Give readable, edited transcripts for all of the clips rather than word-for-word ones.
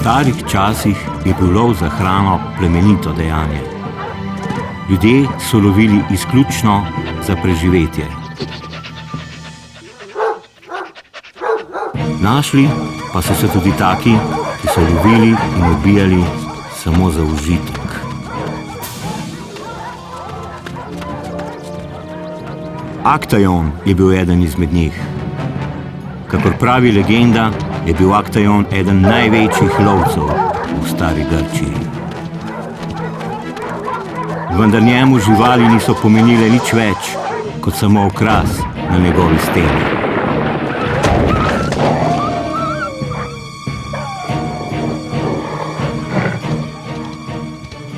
starih časih je bil lov za hrano plemenito dejanje. Ljudje so lovili izključno za preživetje. Našli pa so se tudi taki, ki so lovili in ubijali samo za užitek. Aktajon je bil eden izmed njih. Kakor pravi legenda, je bil Aktajon eden največjih lovcev v stari Grčiji. Vendar njemu živali niso pomenile nič več, kot samo okras na njegovi steni.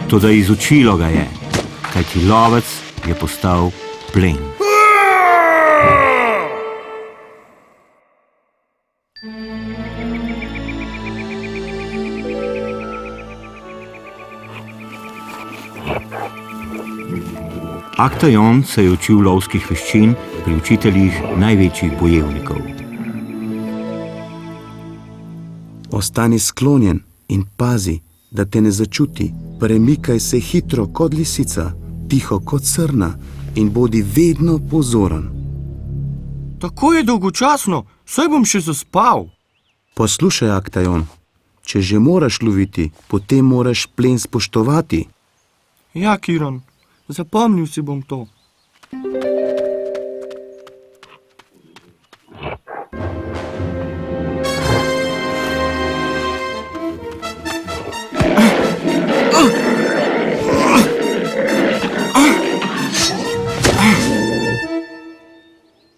Toda izučilo ga je, kajti lovec je postal plen. Aktajon se je učil lovskih veščin pri učiteljih največjih bojevnikov. Ostani sklonjen in pazi, da te ne začuti. Premikaj se hitro kot lisica, tiho kot srna in bodi vedno pozoren. Tako je dolgočasno, saj bom še zaspal. Poslušaj, Aktajon, če že moraš loviti, potem moraš plen spoštovati. Ja, Kiron, zapomnil si bom to.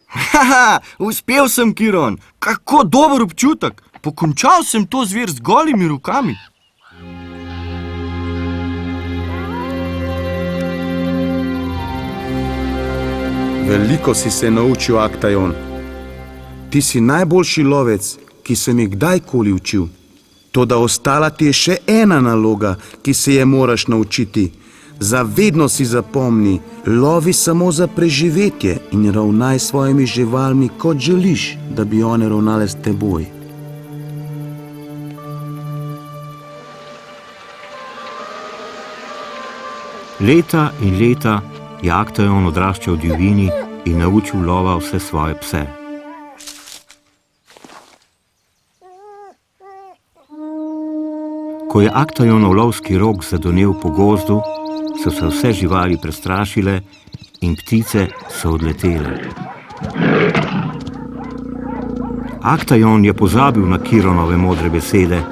Haha, uspel sem, Kiron. Kako dober občutek. Pokončal sem to zver z golimi rokami. Veliko si se naučil, Aktajon. Ti si najboljši lovec, ki sem jih kdajkoli učil. Toda ostala ti je še ena naloga, ki se je moraš naučiti. Zavedno si zapomni, lovi samo za preživetje in ravnaj s svojimi živalmi, kot želiš, da bi one ravnale s teboj. Leta in leta je Aktajon odraščal v divjini in naučil lova vse svoje pse. Ko je Aktajonov lovski rog zadonel po gozdu, so se vse živali prestrašile in ptice so odletele. Aktajon je pozabil na Kironove modre besede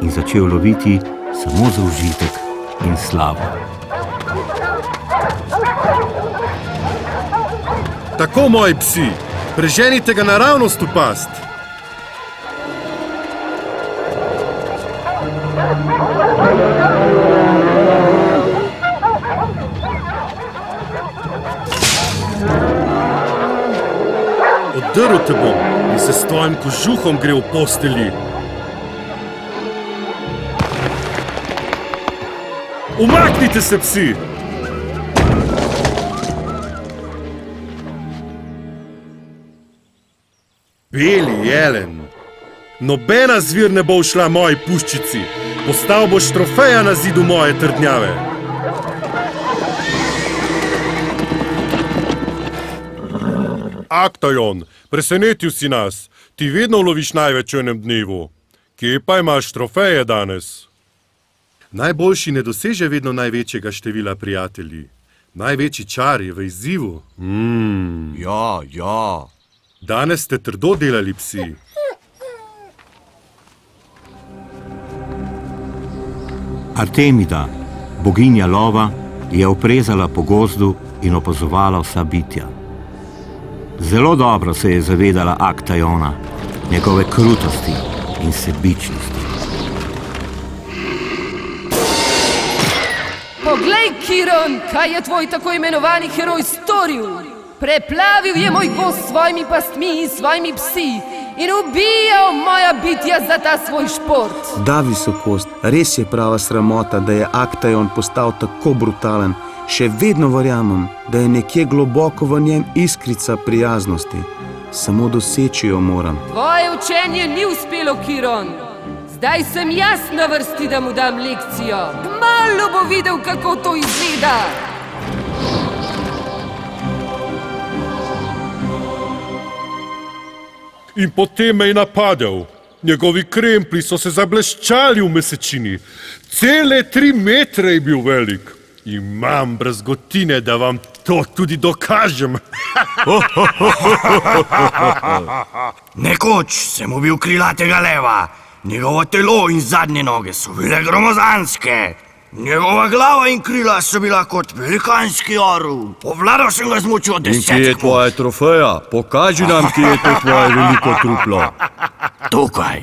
in začel loviti samo za užitek in slavo. Tako, moji psi, preženite ga naravnost v past. Oddrl te bom in se s tvojim kožuhom gre v postelji. Umaknite se, psi! Beli jelen, nobena zvir ne bo šla moji puščici. Postal boš trofeja na zidu moje trdnjave. Aktajon, presenetil si nas. Ti vedno loviš največ v enem dnevu. Kje pa imaš trofeje danes? Najboljši ne doseže vedno največjega števila prijatelji. Največji čar je v izzivu. Ja. Danes ste trdo delali, psi. Artemida, boginja lova, je oprezala po gozdu in opazovala vsa bitja. Zelo dobro se je zavedala Aktajona, njegove krutosti in sebičnosti. Poglej, Kiron, kaj je tvoj tako imenovani heroj storil. Preplavil je moj gozd s svojimi pastmi in svojimi psi in ubijal moja bitja za ta svoj šport. Da, visokost, res je prava sramota, da je Aktajon postal tako brutalen. Še vedno verjamem, da je nekje globoko v njem iskrica prijaznosti. Samo doseči jo moram. Tvoje učenje ni uspelo, Kiron. zdaj sem jaz na vrsti, da mu dam lekcijo. Kmalu bo videl, kako to izgleda. In potem me je napadel. Njegovi kremplji so se zableščali v mesečini. Cele 3 metre je bil velik. Imam brazgotine, da vam to tudi dokažem. Nekoč sem ubil krilatega leva. Njegovo telo in zadnje noge so bile gromozanske. Njegova glava in krila so bila kot velikanski orel. Povladal sem ga z močjo 10 Kje je tvoja trofeja? Pokaži nam, kje je to tvoje veliko truplo. Tukaj.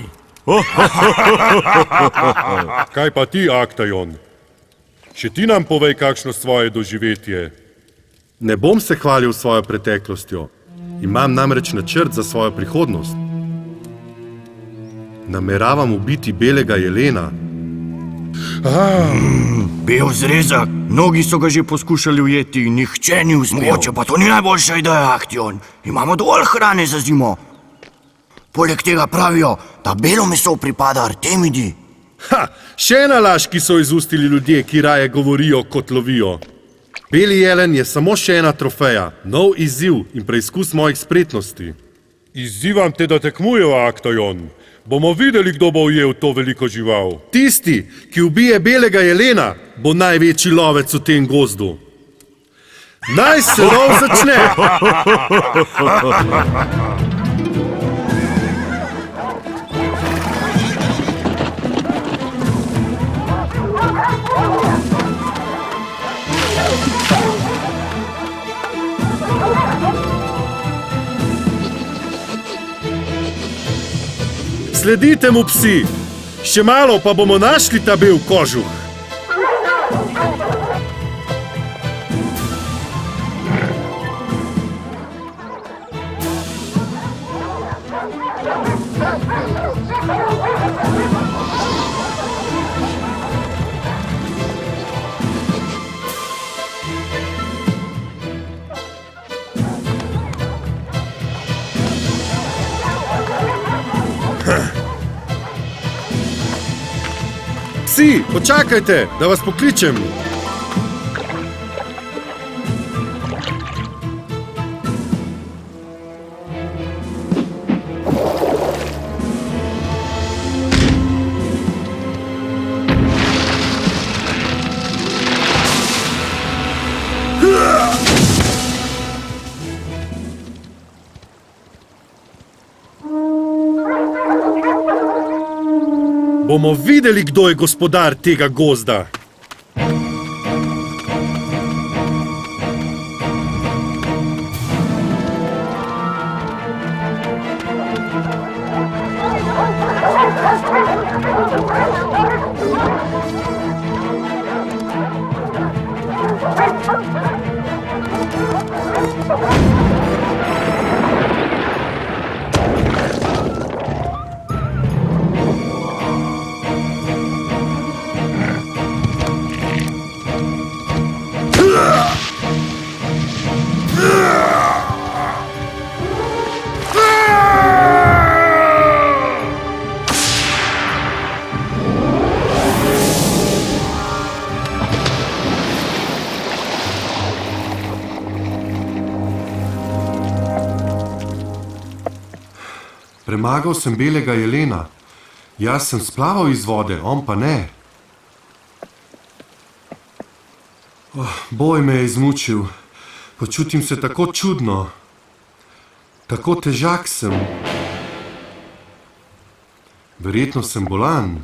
Kaj pa ti, Aktajon? Še ti nam povej, kakšno svoje doživetje. Ne bom se hvalil svojo preteklostjo. Imam namreč načrt za svojo prihodnost. Nameravam ubiti belega jelena. Bel zrezak. Mnogi so ga že poskušali ujeti in nihče ni uspel. Mogoče pa to ni najboljša ideja, Aktion. Imamo dovolj hrane za zimo. Poleg tega pravijo, da belo meso pripada Artemidi. Ha! Še ena laž, ki so izustili ljudje, ki raje govorijo kot lovijo. Beli jelen je samo še ena trofeja, nov izziv in preizkus mojih spretnosti. Izzivam te, da tekmujejo, Aktajon. Bomo videli, kdo bo ujel to veliko žival. Tisti, ki ubije belega jelena, bo največji lovec v tem gozdu. Naj se lov začne! Sledite mu, psi! Še malo pa bomo našli ta bel kožuh. Psi, počakajte, da vas pokličem. Bomo videli, kdo je gospodar tega gozda. Premagal sem belega jelena. Jaz sem splaval iz vode, on pa ne. Boj me je izmučil. Počutim se tako čudno. Tako težak sem. Verjetno sem bolan.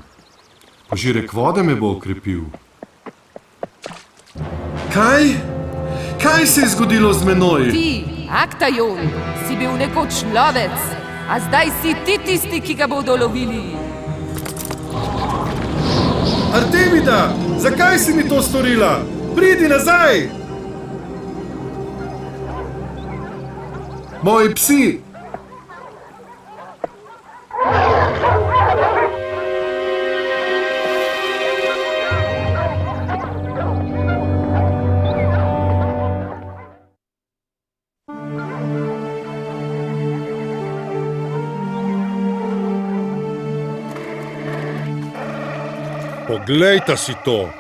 Požirek vode me bo okrepil. Kaj? Kaj se je zgodilo z menoj? Ti, Aktajon, si bil nekoč lovec, a zdaj si ti tisti, ki ga bodo lovili. Artemida, zakaj si mi to storila? Pridi nazaj! Moji psi! Poglejta si to.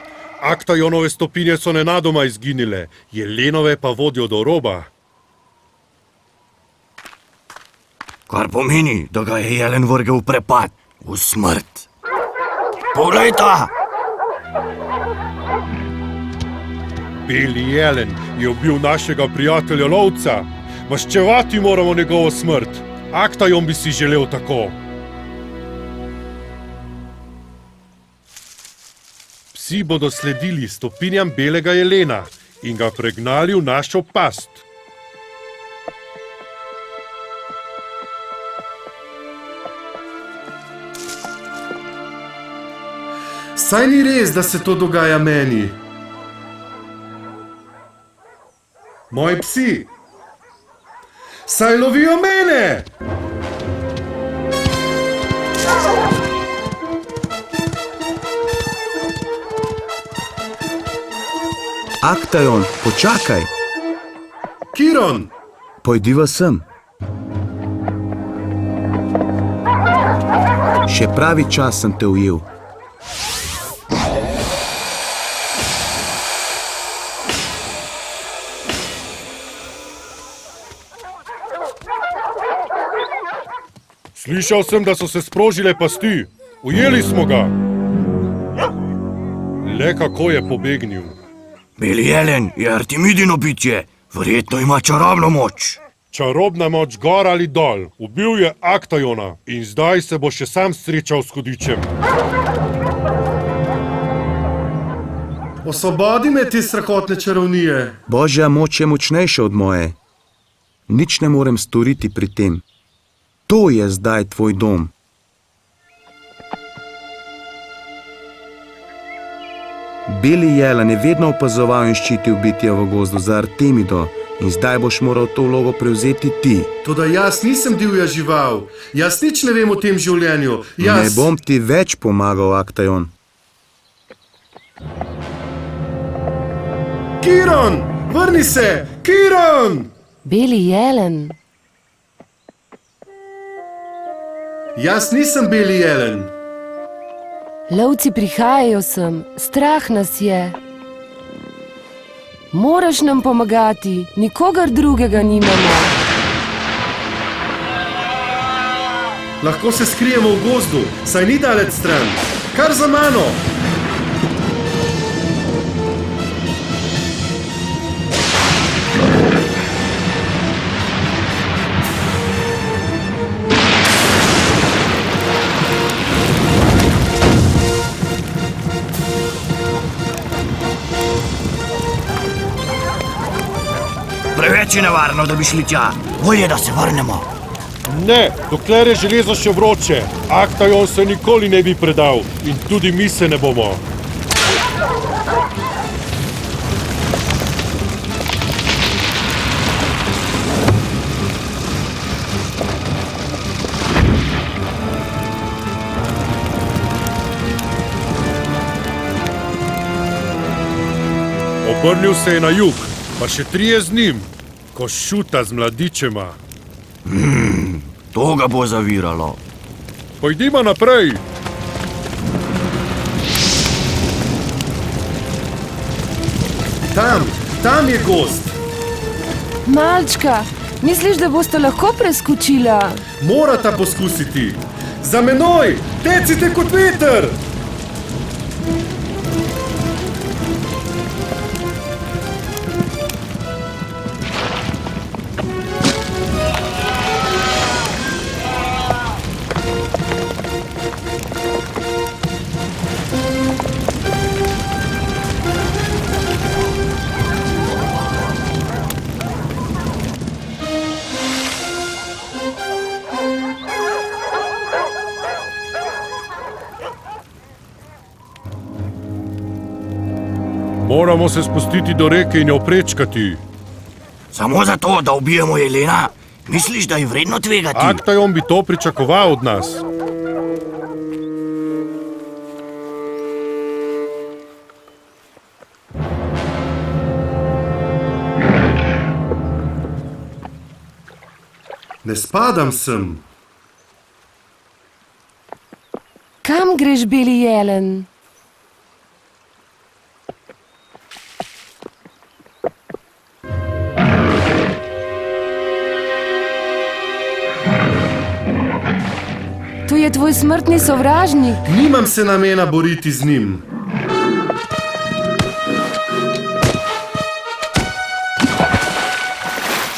Aktajonove stopinje so nenadoma izginile, Jelenove pa vodijo do roba. Kar pomeni, da ga je jelen vrgel v prepad, v smrt. Poglejta! Beli jelen je ubil našega prijatelja lovca. Maščevati moramo njegovo smrt. Aktajon bi si želel tako. Psi bodo sledili stopinjam belega jelena in ga pregnali v našo past. Saj ni res, da se to dogaja meni. Moji psi. Saj lovijo mene! Aktajon, počakaj, Kiron! pojdiva sem. Še pravi čas sem te ujel. Slišal sem, da so se sprožile pasti. Ujeli smo ga. Le kako je pobegnil. Beli jelen je Artemidino bitje, verjetno ima čarobno moč. Čarobna moč gor ali dol. Ubil je Aktajona in zdaj se bo še sam srečal s hudičem. Osvobodi me te strahotne čarovnije. Božja moč je močnejša od moje. Nič ne morem storiti pri tem. To je zdaj tvoj dom. Beli jelen je vedno opazoval in ščitil bitja v gozdu za Artemido in zdaj boš moral to vlogo prevzeti ti. Toda jaz nisem divja žival. Jaz nič ne vem o tem življenju. Ne bom ti več pomagal, Aktajon. Kiron! Vrni se! Kiron! Beli jelen. Jaz nisem beli jelen. Lovci prihajajo sem, strah nas je. Moraš nam pomagati, nikogar drugega nimamo. Lahko se skrijemo v gozdu, saj ni daleč stran. Kar za mano! Preveč je nevarno, da bi šli tja. Bolje, da se vrnemo. Ne, dokler je železo še vroče. Aktajon se nikoli ne bi predal in tudi mi se ne bomo. Obrnil se je na jug, pa še 3 z njim, ko šuta z mladičema. To ga bo zaviralo. Pojdimo naprej. Tam je gozd. Malčka, misliš, da boste lahko preskočila? Morata poskusiti. Za menoj, tecite kot veter. Moramo se spustiti do reke in jo prečkati. Samo zato, da ubijemo jelena? Misliš, da je vredno tvegati? Aktajon bi to pričakoval od nas. Ne spadam sem. Kam greš, beli jelen? tvoj smrtni sovražnik. Nimam se namena boriti z njim.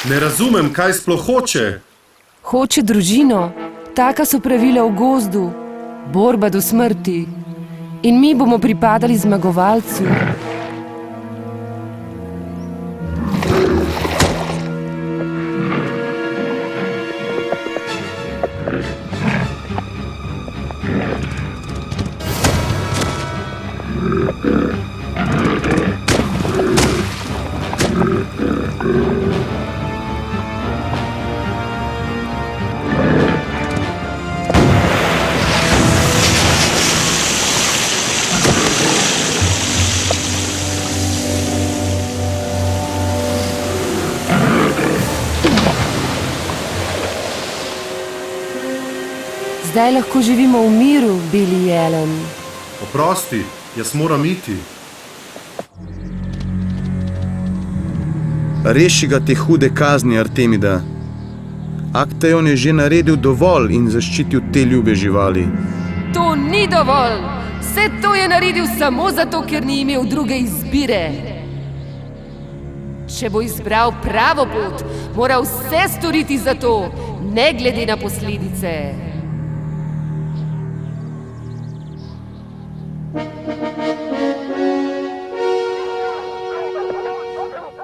Ne razumem, kaj sploh hoče. Hoče družino. Taka so pravila v gozdu. Borba do smrti. In mi bomo pripadali zmagovalcu. Zdaj lahko živimo v miru, beli jelen. Oprosti, jaz moram iti. Reši ga te hude kazni, Artemida. Aktajon je že naredil dovolj in zaščitil te ljube živali. To ni dovolj! Vse to je naredil samo zato, ker ni imel druge izbire. Če bo izbral pravo pot, mora vse storiti za to, ne glede na posledice.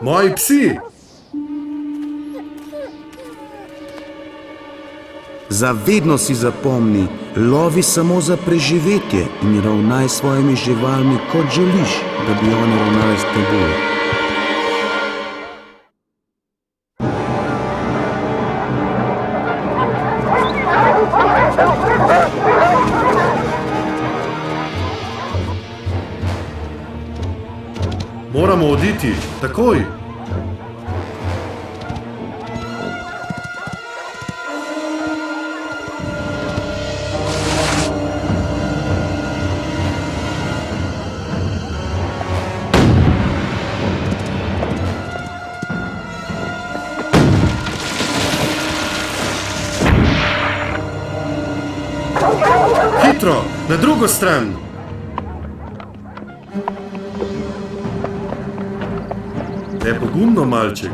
Moji psi! Zavedno si zapomni, lovi samo za preživetje in ravnaj s svojimi živalmi, kot želiš, da bi one ravnale s teboj. Moramo oditi, takoj! Hitro, na drugo stran! Ne pogumno, malček.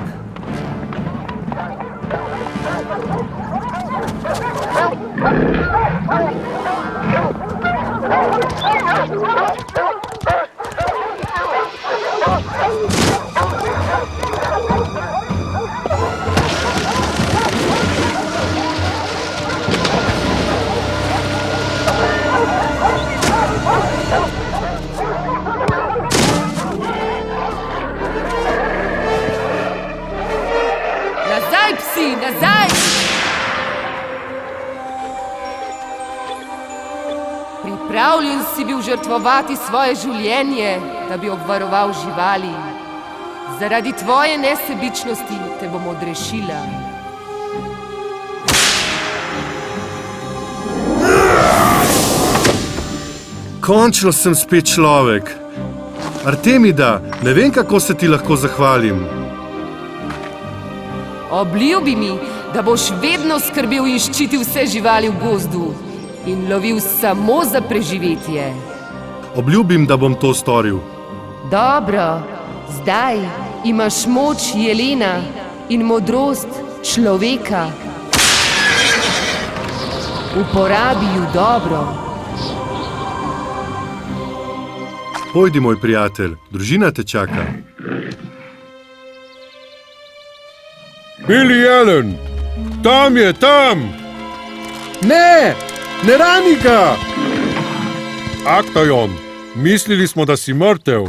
Nazaj, psi, nazaj! Pripravljen si bil žrtvovati svoje življenje, da bi obvaroval živali. Zaradi tvoje nesebičnosti te bom odrešila. Končno sem spet človek. Artemida, ne vem, kako se ti lahko zahvalim. Obljubi mi, da boš vedno skrbel in ščitil vse živali v gozdu in lovil samo za preživetje. Obljubim, da bom to storil. Dobro, zdaj imaš moč jelena in modrost človeka. Uporabi ju dobro. Pojdi, moj prijatelj, družina te čaka. Beli jelen! Tam je, tam! Ne! Ne rani ga! Aktajon, mislili smo, da si mrtev.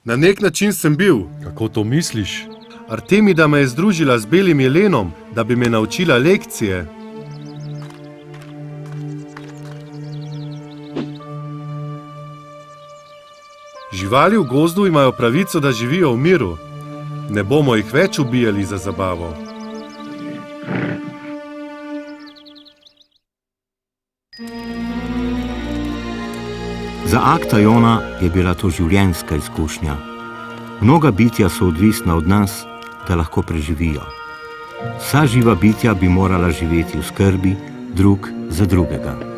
Na nek način sem bil. Kako to misliš? Artemida me je združila z belim jelenom, da bi me naučila lekcije. Živali v gozdu imajo pravico, da živijo v miru. Ne bomo jih več ubijali za zabavo. Za Aktajona je bila to življenjska izkušnja. Mnoga bitja so odvisna od nas, da lahko preživijo. Vsa živa bitja bi morala živeti v skrbi drug za drugega.